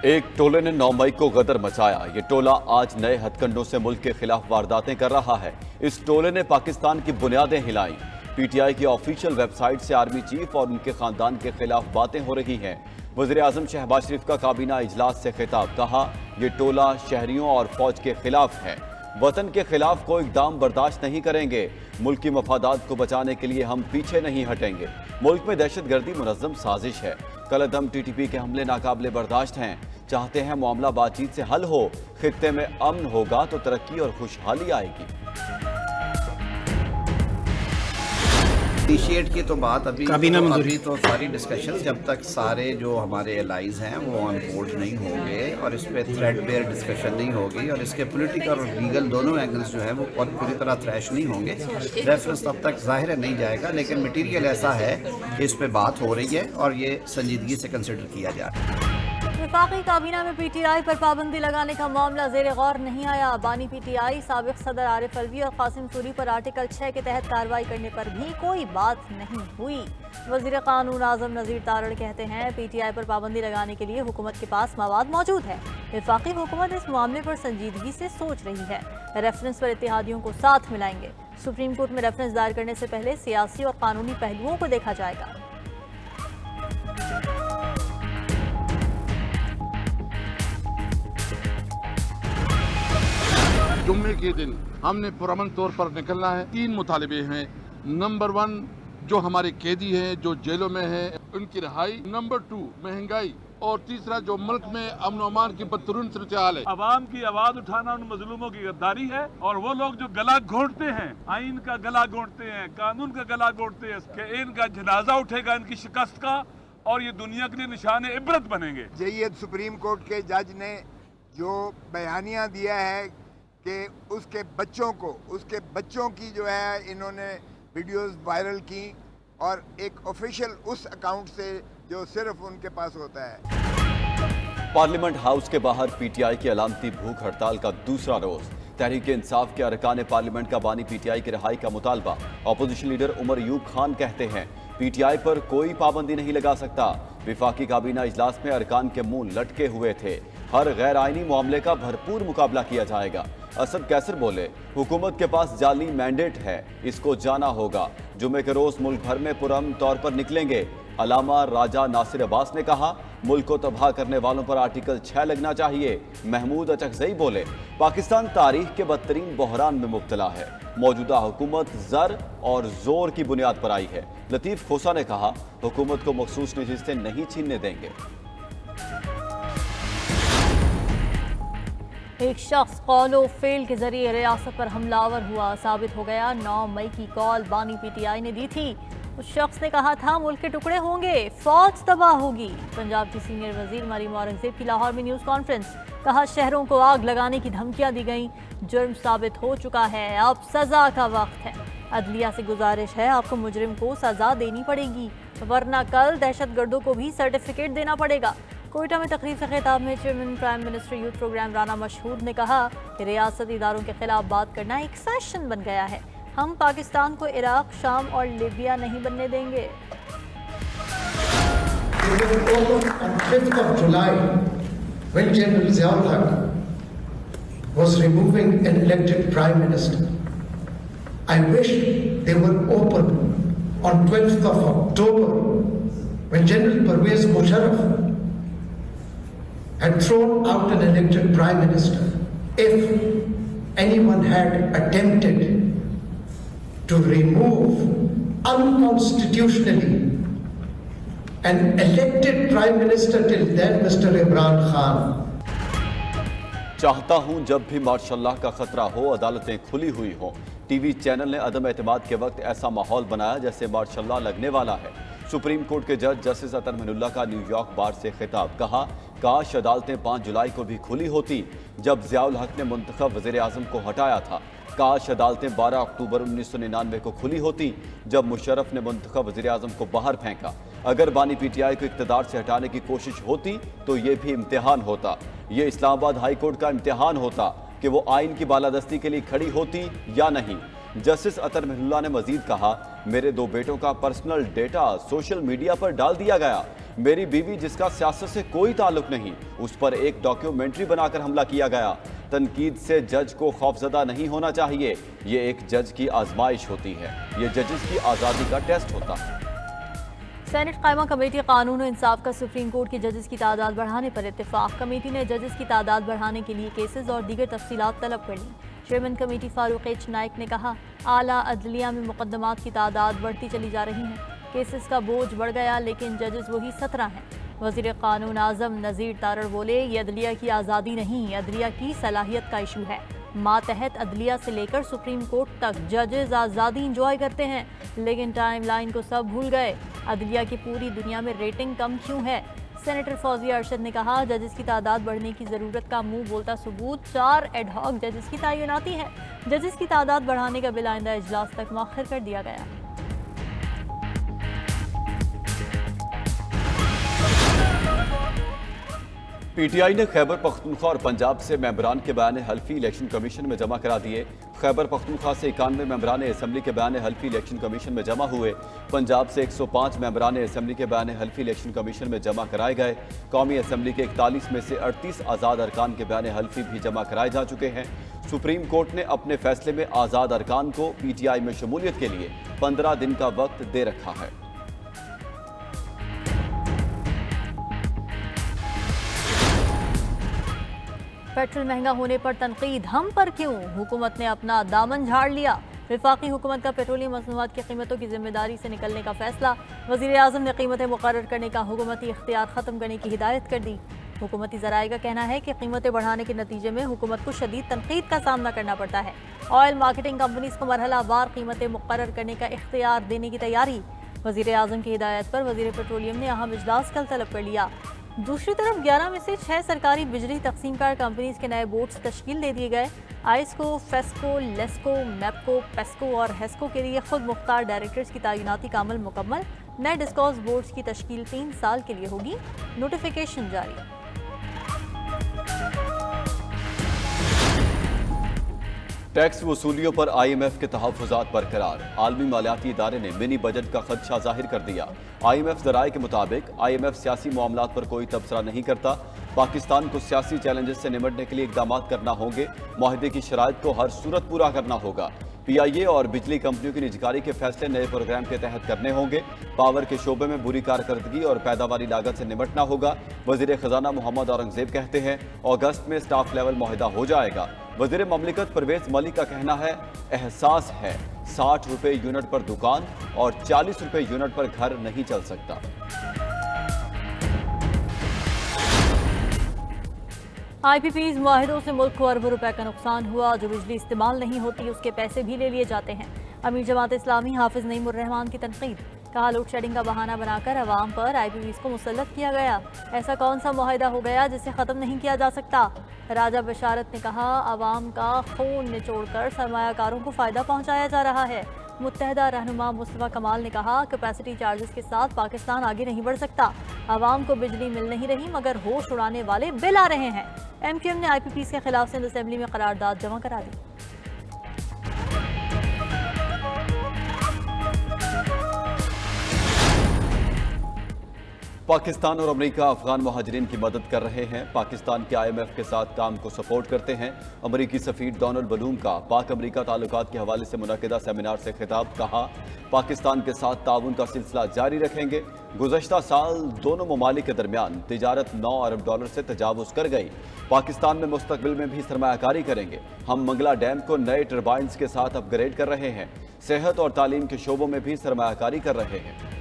ایک टोले ने 9 मई को गदर मचाया। ये टोला आज नए हथकंडों से मुल्क के खिलाफ वारदातें कर रहा है। इस टोले ने पाकिस्तान की बुनियादें हिलाई। पीटीआई की ऑफिशियल वेबसाइट से आर्मी चीफ और उनके खानदान के खिलाफ बातें हो रही हैं। वज़ीर आज़म शहबाज शरीफ का काबीना इजलास से खिताब, कहा ये टोला शहरियों और फौज के खिलाफ है। वतन के खिलाफ कोई इक़दाम बर्दाश्त नहीं करेंगे। मुल्क की मफादात को बचाने के लिए हम पीछे नहीं हटेंगे। मुल्क में दहशतगर्दी मुनज़्ज़म साजिश है। कलअदम टीटीपी के हमले नाकाबिले बर्दाश्त हैं। चाहते हैं मामला बातचीत से हल हो। खित्ते में अमन होगा तो तरक्की और खुशहाली आएगी। इनिशिएट की तो बात अभी तो सारी डिस्कशन जब तक सारे जो हमारे एलाइज हैं वो ऑन बोर्ड नहीं होंगे और इस पर थ्रेड बेयर डिस्कशन नहीं होगी और इसके पॉलिटिकल और लीगल दोनों एंगल्स जो है वो पूरी तरह थ्रैश नहीं होंगे, रेफरेंस तब तक ज़ाहिर नहीं जाएगा। लेकिन मटीरियल ऐसा है कि इस पर बात हो रही है और ये संजीदगी से कंसिडर किया जा रहा है। वफाकी काबीना में पीटीआई पर पाबंदी लगाने का मामला ज़ेर गौर नहीं आया। बानी पीटीआई साबिक सदर आरिफ अलवी और कासिम सूरी पर आर्टिकल 6 के तहत कार्रवाई करने पर भी कोई बात नहीं हुई। वज़ीर कानून आज़म नज़ीर तारड़ कहते हैं पीटीआई पर पाबंदी लगाने के लिए हुकूमत के पास मवाद मौजूद है। वफाकी हुकूमत इस मामले पर संजीदगी से सोच रही है। रेफरेंस पर इत्तेहादियों को साथ मिलाएंगे। सुप्रीम कोर्ट में रेफरेंस दायर करने से पहले सियासी और कानूनी पहलुओं को देखा जाएगा। जुम्मे के दिन हमने पुरअमन तौर पर निकलना है। 3 मुतालबे हैं। नंबर 1 जो हमारे कैदी हैं जो जेलों में हैं उनकी रिहाई, नंबर 2 महंगाई और तीसरा जो मुल्क में अमन अमान की बदतरीन सूरत हाल है। अवाम की आवाज उठाना उन मजलूमों की गद्दारी है और वो लोग जो गला घोंटते हैं, आइन का गला घोंटते हैं, कानून का गला घोंटते हैं, कि इनका जनाजा उठेगा इनकी शिकस्त का और ये दुनिया के लिए निशान इबरत बनेंगे। जैद सुप्रीम कोर्ट के जज ने जो बयानिया दिया है कि उसके बच्चों की जो है इन्होंने वीडियोस वायरल की और एक ऑफिशियल उस अकाउंट से जो सिर्फ उनके पास होता है। पार्लियामेंट हाउस के बाहर पीटीआई की अलामती भूख हड़ताल का दूसरा रोज। तहरीक इंसाफ के अरकान पार्लियामेंट का बानी पीटीआई की रिहाई का मुतालबा। अपोजिशन लीडर उमर यूब खान कहते हैं पीटीआई पर कोई पाबंदी नहीं लगा सकता। विफाकी काबीना इजलास में अरकान के मुंह लटके हुए थे। हर गैर आईनी मामले का भरपूर मुकाबला किया जाएगा। असद कैसर बोले हुकूमत के पास जाली मैंडेट है, इसको जाना होगा। जुमे के रोज मुल्क भर में पुरअमन तौर पर निकलेंगे। अलामा राजा नासिर अब्बास ने कहा मुल्क को तबाह करने वालों पर आर्टिकल 6 लगना चाहिए। महमूद अचकजई बोले पाकिस्तान तारीख के बदतरीन बहरान में मुब्तला है। मौजूदा हुकूमत ज़र और जोर की बुनियाद पर आई है। लतीफ़ खोसा ने कहा हुकूमत को मखसूस नशिस्तें नहीं छीनने देंगे। एक शख्स कॉल व फेल के जरिए रियासत पर हमलावर हुआ साबित हो गया। 9 मई की कॉल बानी पीटीआई ने दी थी। उस शख्स ने कहा था मुल्क के टुकड़े होंगे, फौज तबाह होगी। पंजाब की सीनियर वजीर मरीम औरंगजेब की लाहौर में न्यूज़ कॉन्फ्रेंस, कहा शहरों को आग लगाने की धमकियां दी गईं। जुर्म साबित हो चुका है, अब सजा का वक्त है। अदलिया से गुजारिश है आपको मुजरिम को सजा देनी पड़ेगी वरना कल दहशतगर्दों को भी सर्टिफिकेट देना पड़ेगा। कोयटा में तकरीब से खिताब में chairman prime minister youth programme Rana Mashhood ने कहा कि रियासती इदारों के खिलाफ बात करना एक फैशन बन गया है। हम पाकिस्तान को इराक, शाम और लीबिया नहीं बनने देंगे। On 5th of July, when General Ziaul Haq was removing an elected Prime Minister, I wish they were open on 12th of October when General Pervez Musharraf had thrown out an elected Prime Minister. If anyone had attempted to remove unconstitutionally an elected Prime Minister till then, Mr. Imran Khan. चाहता हूं जब भी मार्शल्लाह का खतरा हो अदालतें खुली हुई हों। टीवी चैनल ने अदम एतमाद के वक्त ऐसा माहौल बनाया जैसे मार्शल्लाह लगने वाला है। सुप्रीम कोर्ट के जज जस्टिस अतर महनुल्लाह का न्यूयॉर्क बार से खिताब, कहा काश अदालतें 5 जुलाई को भी खुली होती जब ज़ियाउल हक ने मुंतखब वज़ीर आज़म को हटाया था। काश अदालतें 12 अक्टूबर 1999 को खुली होती जब मुशर्रफ ने मुंतखब वज़ीर आज़म को बाहर फेंका। अगर बानी पीटीआई को इक़्तिदार से हटाने की कोशिश होती तो ये भी इम्तिहान होता। ये इस्लामाबाद हाई कोर्ट का इम्तिहान होता कि वो आइन की बालादस्ती के लिए खड़ी होती या नहीं। जस्टिस अतर महनुल्लाह ने मजीद कहा मेरे 2 बेटों का पर्सनल डेटा सोशल मीडिया पर डाल दिया गया। मेरी बीवी जिसका सियासत से कोई ताल्लुक नहीं, उस पर एक डॉक्यूमेंट्री बनाकर हमला किया गया। तनकीद से जज को खौफजदा नहीं होना चाहिए। ये एक जज की आजमाइश होती है, ये जजेस की आज़ादी का टेस्ट होता है। सेनेट कायमा कमेटी कानून और इंसाफ का सुप्रीम कोर्ट के जजेस की तादाद बढ़ाने पर इत्तेफाक। कमेटी ने जजेस की तादाद बढ़ाने के लिए केसेस और दीगर तफसीलात तलब कर ली। Chairman committee Farooq H Naik ने कहा, आला अदलिया में मुकदमात की तादाद बढ़ती चली जा रही है। केसेस का बोझ बढ़ गया, लेकिन जजेस वही 17 हैं। वज़ीर कानून आज़म नज़ीर तारड़ बोले, ये अदलिया की आज़ादी नहीं, अदलिया की सलाहियत का इशू है। मातहत अदलिया से लेकर सुप्रीम कोर्ट तक जजेस आज़ादी इंजॉय करते हैं, लेकिन टाइम लाइन को सब भूल गए। अदलिया की पूरी दुनिया में रेटिंग कम क्यों है? सेनेटर फौजिया अरशद ने कहा, जजेस की तादाद बढ़ने की ज़रूरत का मुंह बोलता सबूत 4 एडहॉक जजेस की तैनाती है। जजेस की तादाद बढ़ाने का बिल आइंदा इजलास तक मौखर कर दिया गया। पीटीआई ने खैबर पख्तूनख्वा और पंजाब से मेंबरान के बयान हल्फी इलेक्शन कमीशन में जमा करा दिए। खैबर पख्तूनख्वा से 91 मेंबरान असम्बली के बयान हल्फी इलेक्शन कमीशन में जमा हुए। पंजाब से 105 मेंबरान असम्बली के बयान हल्फी इलेक्शन कमीशन में जमा कराए गए। कौमी असम्बली के 41 में से 38 आज़ाद अरकान के बयान हल्फी भी जमा कराए जा चुके हैं। सुप्रीम कोर्ट ने अपने फैसले में आज़ाद अरकान को पीटीआई में शमूलियत के लिए 15 दिन का वक्त दे रखा है। पेट्रोल महंगा होने पर तनकीद, हम पर क्यों? हुकूमत ने अपना दामन झाड़ लिया। वफाकी हुकूमत का पेट्रोलियम मसनूआत की कीमतों की जिम्मेदारी से निकलने का फैसला। वज़ीर आज़म ने कीमतें मुकर्रर करने का हुकूमती इख्तियार ख़त्म करने की हिदायत कर दी। हुकूमती ज़राए का कहना है कि कीमतें बढ़ाने के नतीजे में हुकूमत को शदीद तनकीद का सामना करना पड़ता है। ऑयल मार्केटिंग कंपनीज को मरहलावार कीमतें मुकर्रर करने का इख्तियार देने की तैयारी। वज़ीर आज़म की हिदायत पर वज़ीर पेट्रोलियम ने अहम इजलास कल तलब कर लिया। दूसरी तरफ 11 में से 6 सरकारी बिजली तकसीम कार कंपनीज के नए बोर्ड्स तश्कील दे दिए गए। आइस्को, फेस्को, लेस्को, मैपको, पेस्को और हेस्को के लिए खुद मुख्तार डायरेक्टर्स की तैनाती का अमल मुकम्मल। नए डिस्कॉस बोर्ड्स की तश्कील 3 साल के लिए होगी। नोटिफिकेशन जारी। टैक्स वसूलियों पर IMF के तहफ़्फ़ुज़ात बरकरार। आलमी मालियाती इदारे ने मिनी बजट का खदशा जाहिर कर दिया। IMF ज़राए के मुताबिक IMF सियासी मामलात पर कोई तबसरा नहीं करता। पाकिस्तान को सियासी चैलेंजेस से निमटने के लिए इक़दाम करना होंगे। माहिदे की शराइत को हर सूरत पूरा करना होगा। PIA और बिजली कंपनियों की निजकारी के फैसले नए प्रोग्राम के तहत करने होंगे। पावर के शोबे में बुरी कारकर्दगी और पैदावारी लागत से निमटना होगा। वज़ीर ख़जाना मोहम्मद औरंगज़ेब कहते हैं, अगस्त में स्टाफ लेवल मुआहिदा हो जाएगा। वज़ीर ममलिकत परवेज़ मलिक का कहना है, एहसास है 60 रुपये यूनिट पर दुकान और 40 रुपये यूनिट पर घर नहीं चल सकता। IPPs मुआहिदों से मुल्क को अरबों रुपए का नुकसान हुआ। जो बिजली इस्तेमाल नहीं होती उसके पैसे भी ले लिए जाते हैं। अमीर जमात इस्लामी हाफिज नईमुर रहमान की तनकीद। कहा, लोड शेडिंग का बहाना बनाकर अवाम पर IPPs को मुसल्लत किया गया। ऐसा कौन सा मुआहिदा हो गया जिसे ख़त्म नहीं किया जा सकता? राजा बशारत ने कहा, अवाम का खून निचोड़कर सरमायाकारों को फ़ायदा पहुँचाया जा रहा है। मुत्तहदा रहनुमा मुस्तफ़ा कमाल ने कहा, कैपेसिटी चार्जेस के साथ पाकिस्तान आगे नहीं बढ़ सकता। आवाम को बिजली मिल नहीं रही मगर होश उड़ाने वाले बिल आ रहे हैं। MQM ने IPPs के खिलाफ सिंध असेंबली में करारदाद जमा करा दी। पाकिस्तान और अमेरिका अफगान महाजरीन की मदद कर रहे हैं। पाकिस्तान के IMF के साथ काम को सपोर्ट करते हैं। अमेरिकी सफ़ीर डोनाल्ड बलूम का पाक अमेरिका ताल्लुकात के हवाले से मुनक़िदा सेमिनार से खिताब। कहा, पाकिस्तान के साथ ताउन का सिलसिला जारी रखेंगे। गुज़श्ता साल दोनों ममालिक के दरमियान तिजारत $9 अरब से तजावुज़ कर गई। पाकिस्तान में मुस्तकबिल में भी सरमायाकारी करेंगे। हम मंगला डैम को नए टर्बाइन्स के साथ अपग्रेड कर रहे हैं। सेहत और तालीम के शोबों में भी सरमायाकारी कर रहे हैं।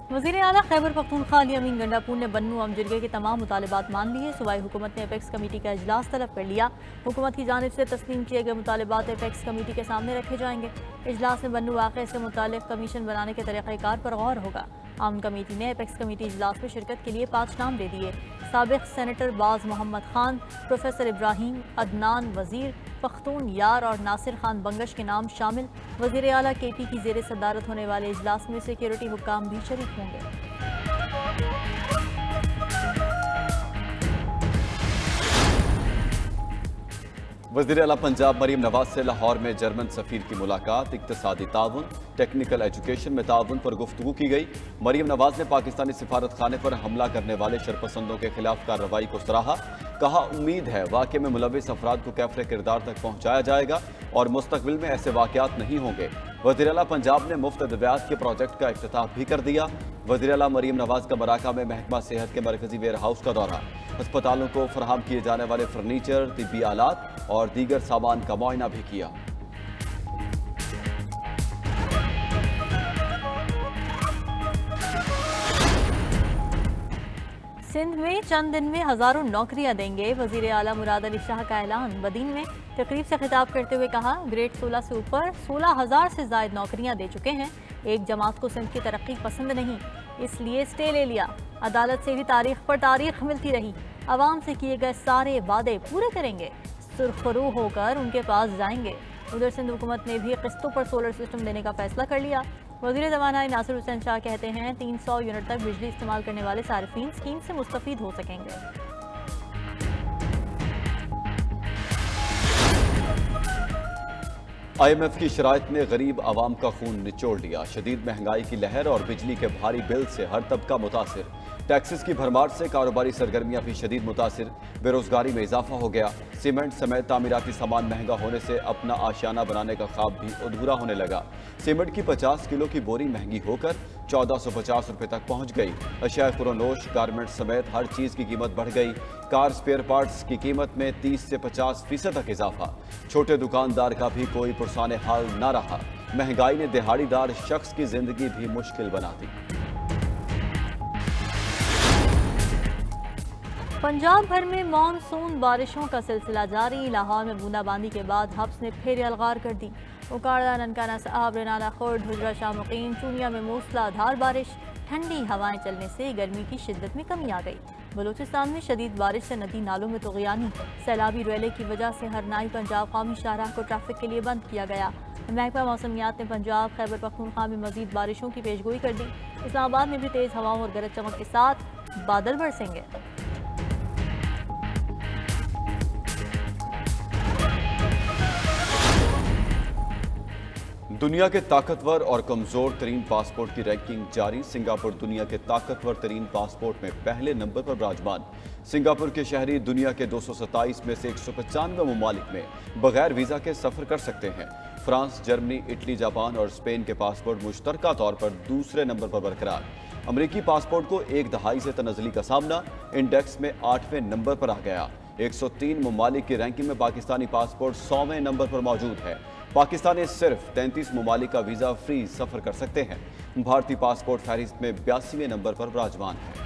वज़ीर आला खैबर पख्तूनख्वा अली अमीन गंडापुर ने बन्नू अमजरिया के तमाम मुतालिबात मान लिए। सूबाई हुकूमत ने एपेक्स कमेटी का इजलास तलब कर लिया। हुकूमत की जानिब से तस्लीम किए गए मुतालिबात एपेक्स कमेटी के सामने रखे जाएंगे। इजलास में बन्नू वाक़े से मुतालिक कमीशन बनाने के तरीक़ाकार पर गौर होगा। आम कमेटी ने एपेक्स कमेटी इजलास में शिरकत के लिए 5 नाम दे दिए। साबिक़ सेनेटर बाज़ मोहम्मद खान, प्रोफेसर इब्राहीम, अदनान वज़ीर, पख्तून यार और नासिर खान बंगश के नाम शामिल। वज़ीर आला KP की ज़ेर सदारत होने वाले इजलास में सिक्योरिटी हुक्काम भी शरीक होंगे। वज़ीर आला पंजाब मरीम नवाज से लाहौर में जर्मन सफ़ीर की मुलाकात, इक़्तिसादी ताउन, टेक्निकल एजुकेशन में ताउन पर गुफ्तगू की गई। मरीम नवाज ने पाकिस्तानी सिफारत खाने पर हमला करने वाले शरपसंदों के खिलाफ कार्रवाई को सराहा। कहा, उम्मीद है वाक़े में मुलविस अफराद को कैफ़रे किरदार तक पहुँचाया जाएगा और मुस्तक़बिल में ऐसे वाक़यात नहीं होंगे। वज़ीर आला पंजाब ने मुफ्त अद्वियात के प्रोजेक्ट का इफ्तिताह भी कर दिया। वज़ीर आला मरीम नवाज का मराका में महकमा सेहत के मरकजी वेयर हाउस का दौरा, अस्पतालों को फराहम किए जाने वाले फर्नीचर, तिब्बी आलात और दीगर सामान का मुआयना भी किया। सिंध में चंद दिन में हजारों नौकरियां देंगे, वजीर आला मुराद अली शाह का ऐलान। बदीन में तकरीब से खिताब करते हुए कहा, ग्रेड 16 से ऊपर 16,000 से जायद नौकरियां दे चुके हैं। एक जमात को सिंध की तरक्की पसंद नहीं, इसलिए स्टे ले लिया। अदालत से भी तारीख पर तारीख मिलती रही। आवाम से किए गए सारे वादे पूरे करेंगे, सुरखरू होकर उनके पास जाएंगे। उधर सिंध हुकूमत ने भी किस्तों पर सोलर सिस्टम देने का फैसला कर लिया। वज़ीर ज़मानाई नासिर हुसैन शाह कहते हैं 300 यूनिट तक बिजली इस्तेमाल करने वाले सार्फिन स्कीम से मुस्तफ़ीद हो सकेंगे। IMF की शराइत ने गरीब आवाम का खून निचोड़ लिया। शदीद महंगाई की लहर और बिजली के भारी बिल से हर तबका मुतासिर। टैक्सेस की भरमार से कारोबारी सरगर्मियां भी शदीद मुतासिर। बेरोजगारी में इजाफा हो गया। सीमेंट समेत तामीराती सामान महंगा होने से अपना आशियाना बनाने का ख्वाब भी अधूरा होने लगा। सीमेंट की 50 किलो की बोरी महंगी होकर 1450 रुपये तक पहुंच गई। अशिया खुरोनोश, गारमेंट समेत हर चीज़ की कीमत बढ़ गई। कार स्पेयर पार्ट्स की कीमत में 30 से 50% तक इजाफा। छोटे दुकानदार का भी कोई पुरसाने हाल न रहा। महंगाई ने दिहाड़ीदार शख्स की जिंदगी भी मुश्किल बना दी। पंजाब भर में मानसून बारिशों का सिलसिला जारी। लाहौर में बूंदाबांदी के बाद हब्स ने फिर यलगार कर दी। उकाड़ा, ननकाना साहब, रेनाला खुर्द, हुजरा शाह मुकीम, चूनिया में मूसलाधार बारिश। ठंडी हवाएं चलने से गर्मी की शिद्दत में कमी आ गई। बलूचिस्तान में शदीद बारिश से नदी नालों में तुग़यानी। सैलाबी रेले की वजह से हरनाई पंजाब कौमी शाहराह को ट्रैफिक के लिए बंद किया गया। महकमा मौसमियात ने पंजाब, खैबर पख्तूनख्वा में मजीद बारिशों की पेशगोई कर दी। इस्लामाबाद में भी तेज़ हवाओं और गरज चमक के साथ बादल बरसेंगे। दुनिया के ताकतवर और कमज़ोर तरीन पासपोर्ट की रैंकिंग जारी। सिंगापुर दुनिया के ताकतवर तरीन पासपोर्ट में पहले नंबर पर विराजमान। सिंगापुर के शहरी दुनिया के 227 में से 195 ममालिक में बगैर वीज़ा के सफ़र कर सकते हैं। फ्रांस, जर्मनी, इटली, जापान और स्पेन के पासपोर्ट मुश्तरका तौर पर दूसरे नंबर पर बरकरार। अमरीकी पासपोर्ट को एक दहाई से तनज़ली का सामना, इंडेक्स में 8वें नंबर पर आ गया। 103 ममालिक की रैंकिंग में पाकिस्तानी पासपोर्ट 100वें नंबर पर मौजूद है। पाकिस्तानी सिर्फ 33 ममालिक का वीज़ा फ्री सफ़र कर सकते हैं। भारतीय पासपोर्ट फहरिस्त में 82वें नंबर पर विराजमान है।